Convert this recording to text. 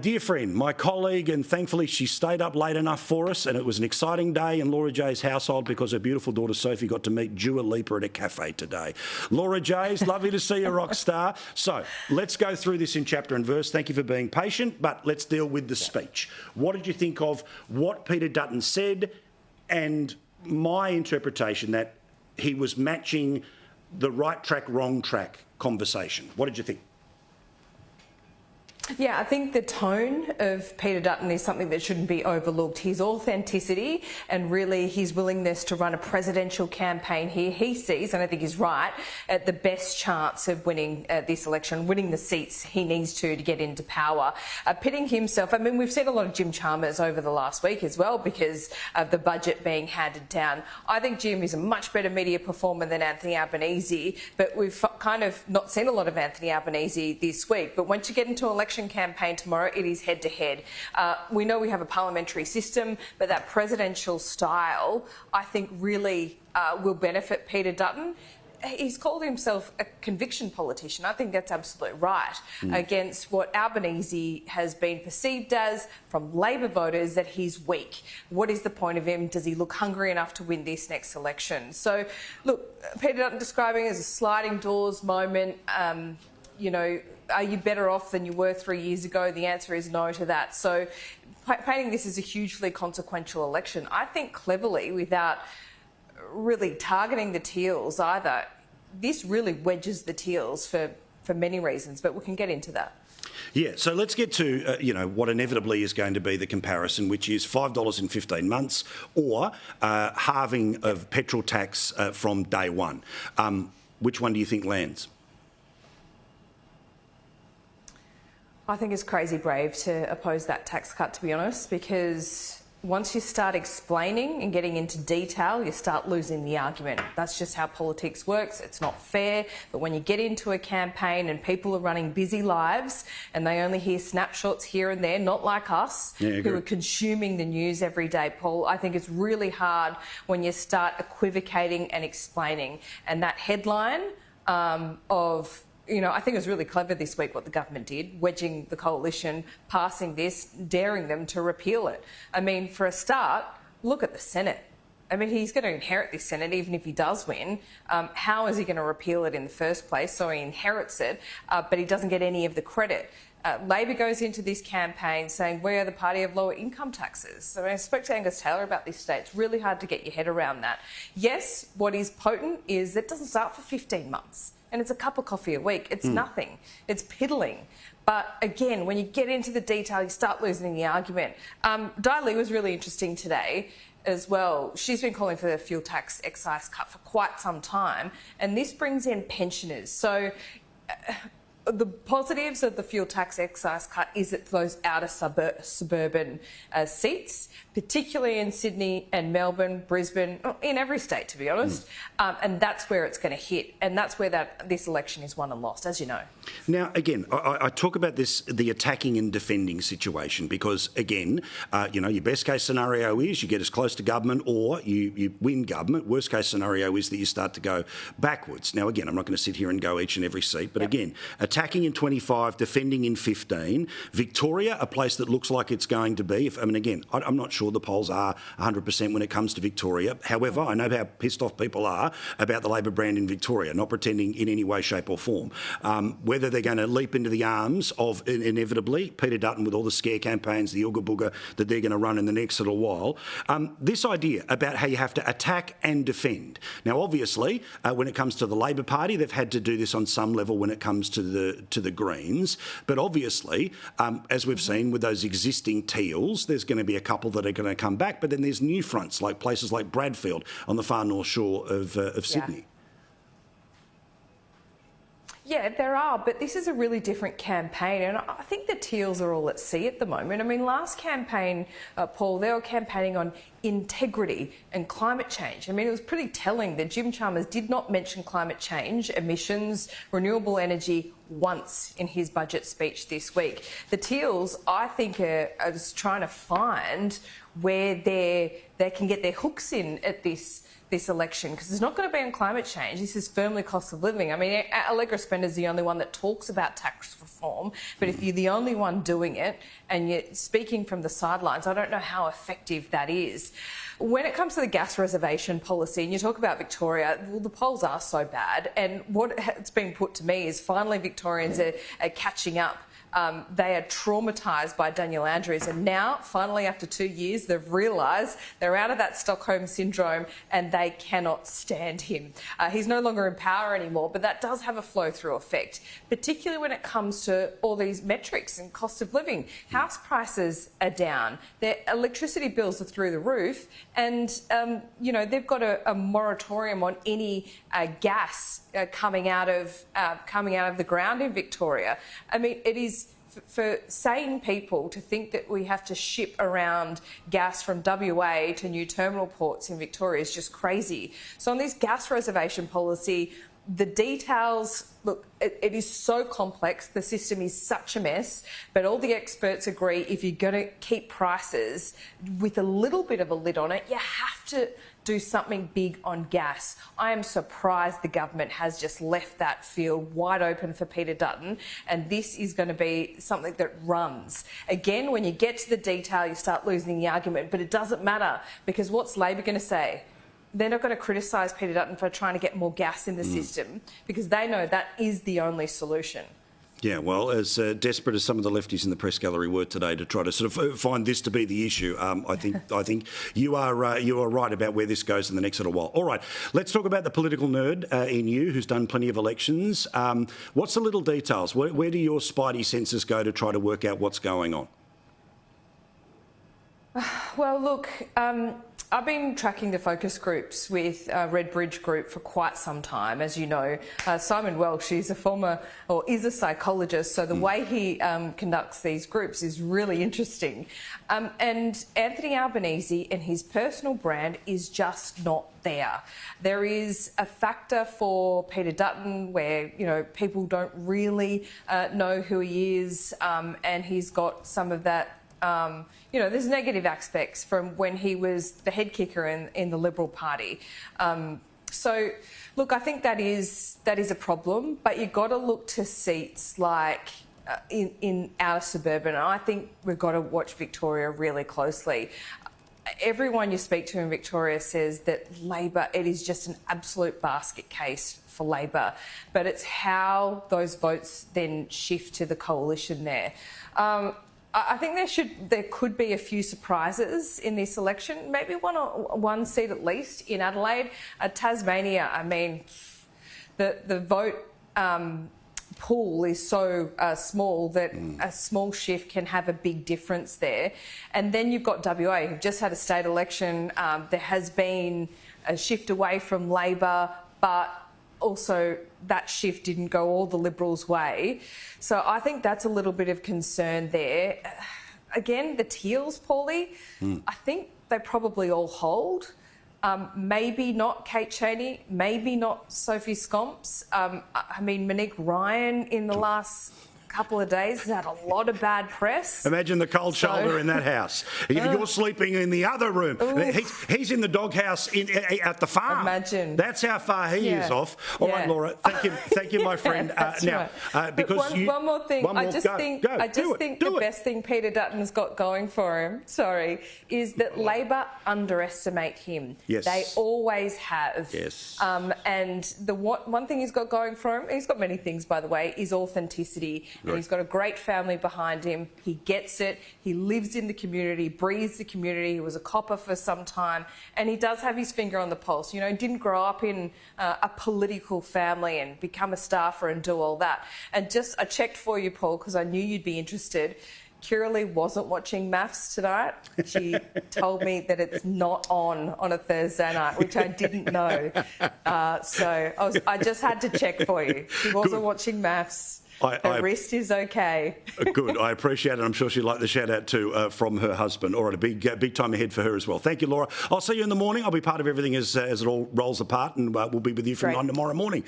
Dear friend, my colleague, and thankfully she stayed up late enough for us, and it was an exciting day in Laura J's household because her beautiful daughter Sophie got to meet Dua Lipa at a cafe today. Laura J's, lovely to see you, rock star. So let's go through this in chapter and verse. Thank you for being patient, but let's deal with the speech. What did you think of what Peter Dutton said and my interpretation that he was matching the right track, wrong track conversation? What did you think? Yeah, I think the tone of Peter Dutton is something that shouldn't be overlooked. His authenticity and really his willingness to run a presidential campaign here, he sees, and I think he's right, at the best chance of winning this election, winning the seats he needs to get into power. Pitting himself, I mean, we've seen a lot of Jim Chalmers over the last week as well because of the budget being handed down. I think Jim is a much better media performer than Anthony Albanese, but we've kind of not seen a lot of Anthony Albanese this week. But once you get into election campaign tomorrow, it is head-to-head. We know we have a parliamentary system, but that presidential style, I think, really will benefit Peter Dutton. He's called himself a conviction politician. I think that's absolutely right against what Albanese has been perceived as from Labor voters, that he's weak. What is the point of him? Does he look hungry enough to win this next election? So, look, Peter Dutton describing it as a sliding doors moment, you know, are you better off than you were 3 years ago? The answer is no to that. So painting this as a hugely consequential election, I think cleverly, without really targeting the Teals either, this really wedges the Teals for many reasons, but we can get into that. Yeah, so let's get to, what inevitably is going to be the comparison, which is $5 in 15 months or halving of petrol tax from day one. Which one do you think lands? I think it's crazy brave to oppose that tax cut, to be honest, because once you start explaining and getting into detail, you start losing the argument. That's just how politics works. It's not fair. But when you get into a campaign and people are running busy lives and they only hear snapshots here and there, not like us, who are consuming the news every day, Paul, I think it's really hard when you start equivocating and explaining. And that headline I think it was really clever this week what the government did, wedging the coalition, passing this, daring them to repeal it. I mean, for a start, look at the Senate. I mean, he's going to inherit this Senate even if he does win. How is he going to repeal it in the first place? So he inherits it, but he doesn't get any of the credit. Labor goes into this campaign saying we are the party of lower income taxes. So I spoke to Angus Taylor about this today. It's really hard to get your head around that. Yes, what is potent is it doesn't start for 15 months. And it's a cup of coffee a week. It's nothing. It's piddling. But again, when you get into the detail, you start losing the argument. Di Lee was really interesting today as well. She's been calling for the fuel tax excise cut for quite some time. And this brings in pensioners. So the positives of the fuel tax excise cut is it those outer suburban seats, particularly in Sydney and Melbourne, Brisbane, in every state, to be honest. And that's where it's going to hit. And that's where this election is won and lost, as you know. Now, again, I talk about the attacking and defending situation because, again, your best case scenario is you get as close to government or you win government. Worst case scenario is that you start to go backwards. Now, again, I'm not going to sit here and go each and every seat, but again, attacking in 25, defending in 15. Victoria, a place that looks like it's going to be. I'm not sure the polls are 100% when it comes to Victoria. However, I know how pissed off people are about the Labor brand in Victoria, not pretending in any way, shape or form. Whether they're going to leap into the arms of, inevitably, Peter Dutton with all the scare campaigns, the ooga booga that they're going to run in the next little while. This idea about how you have to attack and defend. Now, obviously, when it comes to the Labor Party, they've had to do this on some level when it comes to the Greens. But obviously, as we've seen with those existing Teals, there's going to be a couple that are going to come back. But then there's new fronts, like places like Bradfield on the far north shore of Sydney. Yeah, there are, but this is a really different campaign, and I think the Teals are all at sea at the moment. I mean, last campaign, Paul, they were campaigning on integrity and climate change. I mean, it was pretty telling that Jim Chalmers did not mention climate change, emissions, renewable energy once in his budget speech this week. The Teals, I think, are just trying to find where they can get their hooks in at this election, because it's not going to be on climate change. This is firmly cost of living. I mean, Allegra Spender's the only one that talks about tax reform, but if you're the only one doing it and you're speaking from the sidelines, I don't know how effective that is. When it comes to the gas reservation policy, and you talk about Victoria, well, the polls are so bad, and what has been put to me is finally Victorians are catching up. They are traumatised by Daniel Andrews, and now, finally, after 2 years, they've realised they're out of that Stockholm syndrome and they cannot stand him. He's no longer in power anymore, but that does have a flow-through effect, particularly when it comes to all these metrics and cost of living. House prices are down, their electricity bills are through the roof, and you know, they've got a moratorium on any gas coming out of the ground in Victoria. I mean, it is for sane people to think that we have to ship around gas from WA to new terminal ports in Victoria is just crazy. So on this gas reservation policy, the details, look, it is so complex, the system is such a mess, but all the experts agree if you're going to keep prices with a little bit of a lid on it, you have to do something big on gas. I am surprised the government has just left that field wide open for Peter Dutton, and this is going to be something that runs. Again, when you get to the detail, you start losing the argument, but it doesn't matter, because what's Labor going to say? They're not going to criticise Peter Dutton for trying to get more gas in the system, because they know that is the only solution. Yeah, well, as desperate as some of the lefties in the press gallery were today to try to sort of find this to be the issue, I think you are right about where this goes in the next little while. All right, let's talk about the political nerd in you, who's done plenty of elections. What's the little details? Where do your spidey senses go to try to work out what's going on? Well, look, I've been tracking the focus groups with Red Bridge Group for quite some time. As you know, Simon Welsh is a psychologist, so the way he conducts these groups is really interesting. And Anthony Albanese and his personal brand is just not there. There is a factor for Peter Dutton where, you know, people don't really know who he is, and he's got some of that. You know, there's negative aspects from when he was the head kicker in the Liberal Party. So, look, I think that is a problem, but you've got to look to seats like in outer suburban. And I think we've got to watch Victoria really closely. Everyone you speak to in Victoria says that Labor, it is just an absolute basket case for Labor, but it's how those votes then shift to the coalition there. I think there could be a few surprises in this election, maybe one seat at least in Adelaide. Tasmania, I mean, the vote pool is so small that a small shift can have a big difference there. And then you've got WA, who've just had a state election. There has been a shift away from Labor, but also that shift didn't go all the Liberals' way. So I think that's a little bit of concern there. Again, the Teals, Paulie, I think they probably all hold. Maybe not Kate Chaney, maybe not Sophie Scomps. I mean, Monique Ryan in the last couple of days has had a lot of bad press. Imagine the cold shoulder in that house. You're sleeping in the other room. He's in the doghouse at the farm. Imagine. That's how far he is off. All right, Laura. Thank you, my friend. Now, because one more thing. I just think the best thing Peter Dutton's got going for him, is that Labor underestimate him. Yes. They always have. Yes. And the one thing he's got going for him, he's got many things, by the way, is authenticity. And he's got a great family behind him. He gets it. He lives in the community, breathes the community. He was a copper for some time. And he does have his finger on the pulse. You know, he didn't grow up in a political family and become a staffer and do all that. And I checked for you, Paul, because I knew you'd be interested. Kiralee wasn't watching maths tonight. She told me that it's not on a Thursday night, which I didn't know. So I just had to check for you. She wasn't watching maths. Her wrist is okay. Good. I appreciate it. I'm sure she'd like the shout out too from her husband. All right, a big time ahead for her as well. Thank you, Laura. I'll see you in the morning. I'll be part of everything as it all rolls apart, and we'll be with you from 9 tomorrow morning.